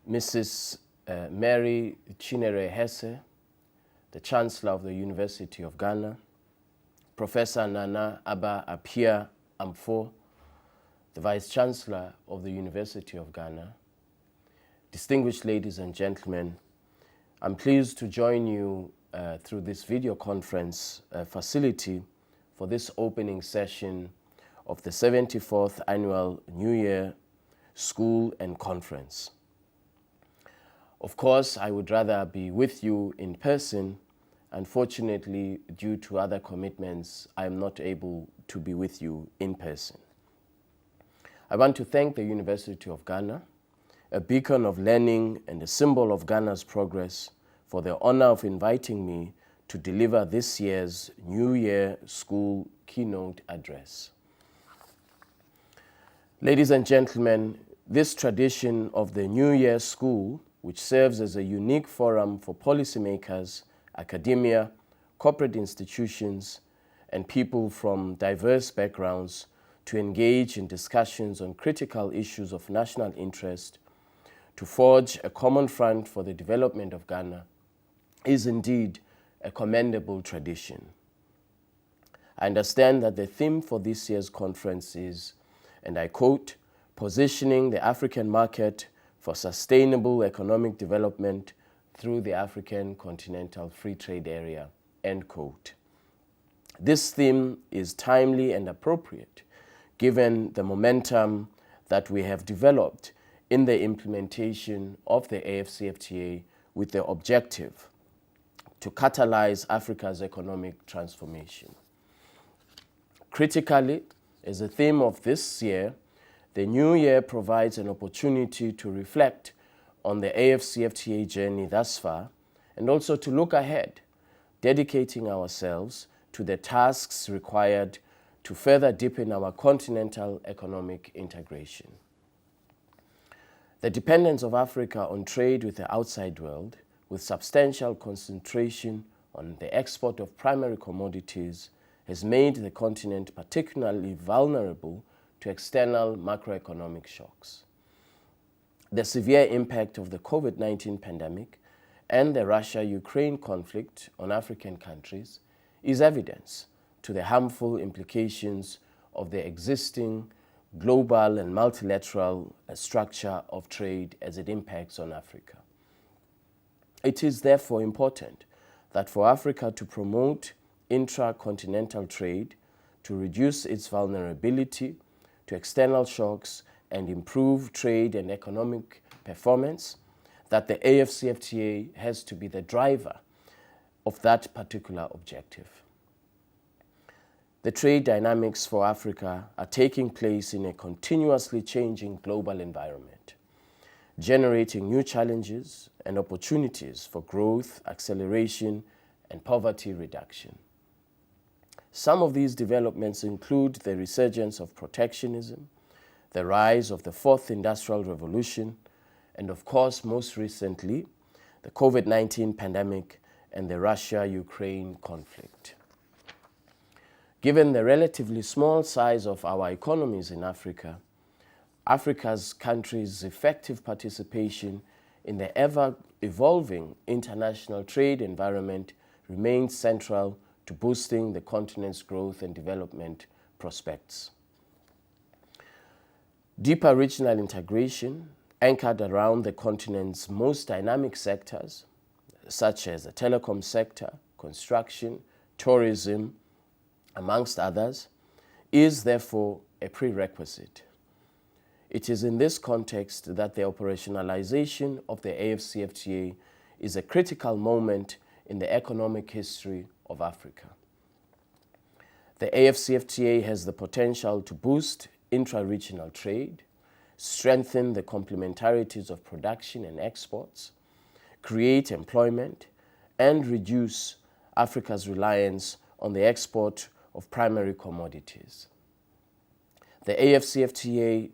Mrs. Mary Chinere Hesse, the Chancellor of the University of Ghana, Professor Nana Aba Apia Amfo, the Vice-Chancellor of the University of Ghana, distinguished ladies and gentlemen, I'm pleased to join you through this video conference facility for this opening session of the 74th Annual New Year School and Conference. Of course, I would rather be with you in person. Unfortunately, due to other commitments, I am not able to be with you in person. I want to thank the University of Ghana, a beacon of learning and a symbol of Ghana's progress, for the honor of inviting me to deliver this year's New Year School keynote address. Ladies and gentlemen, this tradition of the New Year School, which serves as a unique forum for policymakers, academia, corporate institutions, and people from diverse backgrounds to engage in discussions on critical issues of national interest, to forge a common front for the development of Ghana, is indeed a commendable tradition. I understand that the theme for this year's conference is, and I quote, "Positioning the African market for sustainable economic development through the African Continental Free Trade Area," end quote. This theme is timely and appropriate given the momentum that we have developed in the implementation of the AfCFTA with the objective to catalyze Africa's economic transformation. Critically, as a theme of this year, the new year provides an opportunity to reflect on the AfCFTA journey thus far and also to look ahead, dedicating ourselves to the tasks required to further deepen our continental economic integration. The dependence of Africa on trade with the outside world, with substantial concentration on the export of primary commodities, has made the continent particularly vulnerable to external macroeconomic shocks. The severe impact of the COVID-19 pandemic and the Russia-Ukraine conflict on African countries is evidence to the harmful implications of the existing global and multilateral structure of trade as it impacts on Africa. It is therefore important that for Africa to promote intra-continental trade, to reduce its vulnerability to external shocks and improve trade and economic performance, that the AfCFTA has to be the driver of that particular objective. The trade dynamics for Africa are taking place in a continuously changing global environment, generating new challenges and opportunities for growth, acceleration, and poverty reduction. Some of these developments include the resurgence of protectionism, the rise of the Fourth Industrial Revolution, and of course, most recently, the COVID-19 pandemic and the Russia-Ukraine conflict. Given the relatively small size of our economies in Africa, Africa's countries' effective participation in the ever-evolving international trade environment remains central to boosting the continent's growth and development prospects. Deeper regional integration, anchored around the continent's most dynamic sectors, such as the telecom sector, construction, tourism, amongst others, is therefore a prerequisite. It is in this context that the operationalization of the AfCFTA is a critical moment in the economic history of Africa. The AfCFTA has the potential to boost intra-regional trade, strengthen the complementarities of production and exports, create employment, and reduce Africa's reliance on the export of primary commodities. The AfCFTA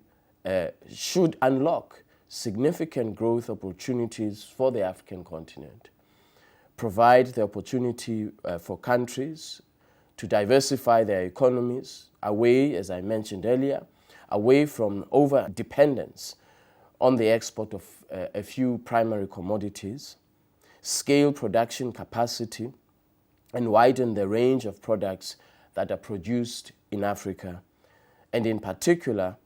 should unlock significant growth opportunities for the African continent, provide the opportunity for countries to diversify their economies away, as I mentioned earlier, away from over-dependence on the export of a few primary commodities, scale production capacity, and widen the range of products that are produced in Africa, and in particular,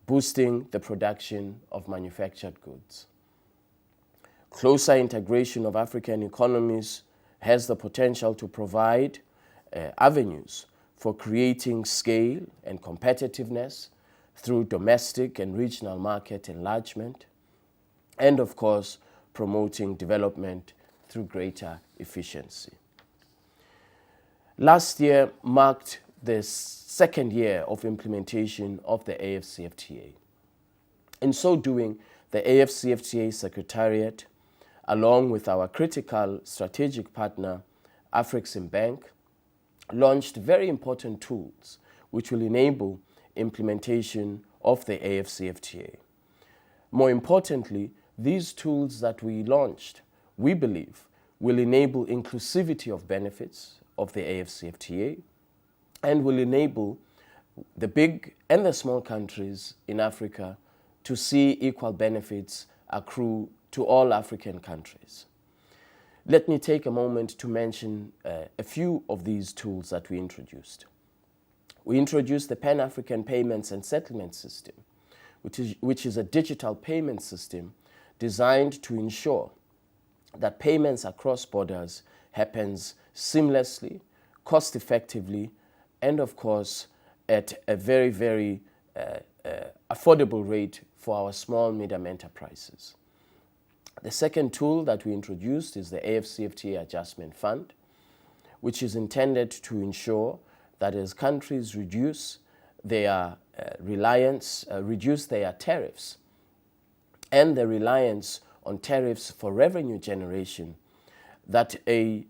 boosting the production of manufactured goods. Closer integration of African economies has the potential to provide avenues for creating scale and competitiveness through domestic and regional market enlargement, and of course, promoting development through greater efficiency. Last year marked the second year of implementation of the AfCFTA. In so doing, the AfCFTA Secretariat, along with our critical strategic partner, Afreximbank, launched very important tools which will enable implementation of the AfCFTA. More importantly, these tools that we launched, we believe, will enable inclusivity of benefits of the AfCFTA and will enable the big and the small countries in Africa to see equal benefits accrue to all African countries. Let me take a moment to mention a few of these tools that we introduced. We introduced the Pan-African Payments and Settlement System, which is a digital payment system designed to ensure that payments across borders happens seamlessly, cost-effectively, and of course at a very, very affordable rate for our small medium enterprises. The second tool that we introduced is the AfCFTA Adjustment Fund, which is intended to ensure that as countries reduce their reduce their tariffs and the reliance on tariffs for revenue generation, that an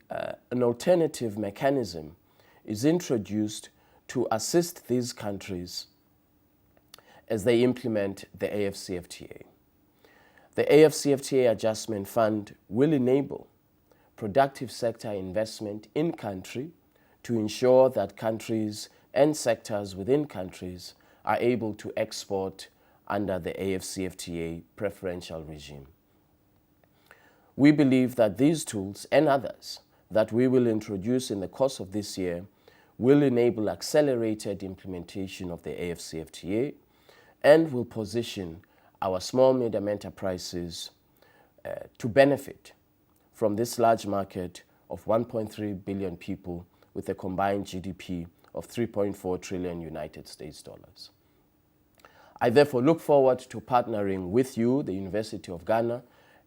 alternative mechanism is introduced to assist these countries as they implement the AfCFTA. The AfCFTA Adjustment Fund will enable productive sector investment in country to ensure that countries and sectors within countries are able to export under the AfCFTA preferential regime. We believe that these tools and others that we will introduce in the course of this year will enable accelerated implementation of the AfCFTA and will position our small medium enterprises to benefit from this large market of 1.3 billion people with a combined GDP of 3.4 trillion United States dollars. I therefore look forward to partnering with you, the University of Ghana,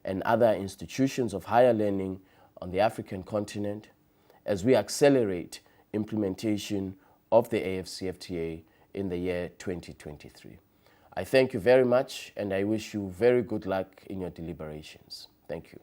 and other institutions of higher learning on the African continent as we accelerate implementation of the AfCFTA in the year 2023. I thank you very much and I wish you very good luck in your deliberations. Thank you.